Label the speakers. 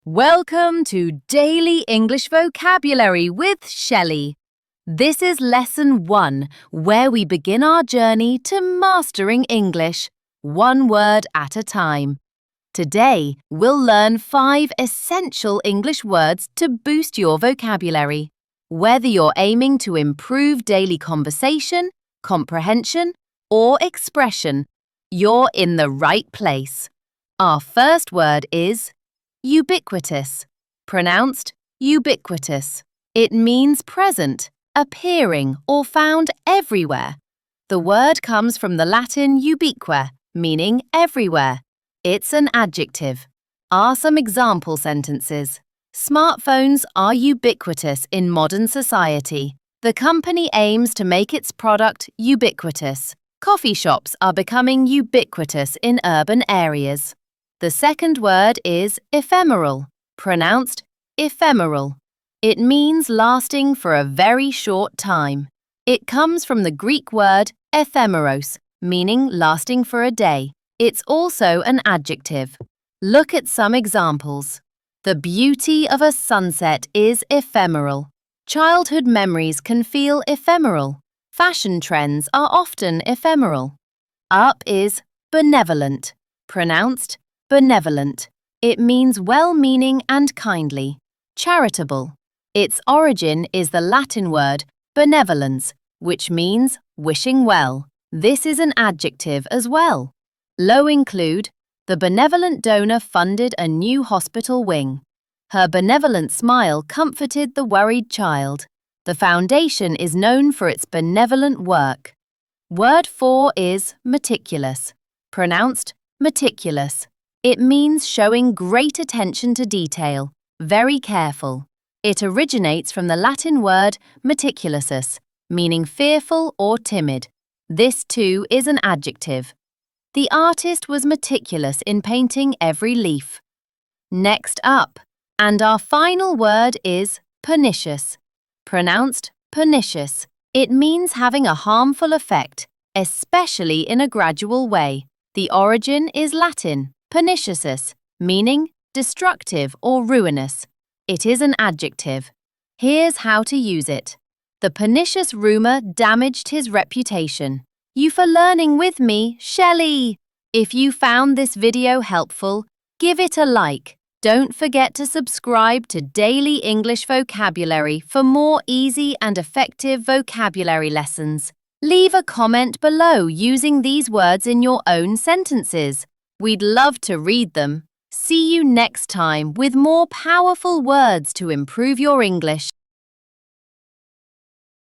Speaker 1: Welcome to Daily English Vocabulary with Shelley. This is Lesson 1, where we begin our journey to mastering English, one word at a time. Today, we'll learn 5 essential English words to boost your vocabulary. Whether you're aiming to improve daily conversation, comprehension, or expression, you're in the right place. Our first word is ubiquitous, pronounced ubiquitous. It means present, appearing, or found everywhere. The word comes from the Latin ubique, meaning everywhere. It's an adjective. Are some example sentences. Smartphones are ubiquitous in modern society. The company aims to make its product ubiquitous. Coffee shops are becoming ubiquitous in urban areas. The second word is ephemeral, pronounced ephemeral. It means lasting for a very short time. It comes from the Greek word ephemeros, meaning lasting for a day. It's also an adjective. Look at some examples. The beauty of a sunset is ephemeral. Childhood memories can feel ephemeral. Fashion trends are often ephemeral. Up is benevolent, pronounced benevolent. It means well-meaning and kindly. Charitable. Its origin is the Latin word benevolens, which means wishing well. This is an adjective as well. Low include, the benevolent donor funded a new hospital wing. Her benevolent smile comforted the worried child. The foundation is known for its benevolent work. Word 4 is meticulous, pronounced meticulous. It means showing great attention to detail, very careful. It originates from the Latin word meticulosus, meaning fearful or timid. This too is an adjective. The artist was meticulous in painting every leaf. Next up, and our final word is pernicious, pronounced pernicious. It means having a harmful effect, especially in a gradual way. The origin is Latin. Perniciousness, meaning destructive or ruinous. It is an adjective. Here's how to use it. The pernicious rumour damaged his reputation. You for learning with me, Shelley. If you found this video helpful, give it a like. Don't forget to subscribe to Daily English Vocabulary for more easy and effective vocabulary lessons. Leave a comment below using these words in your own sentences. We'd love to read them. See you next time with more powerful words to improve your English.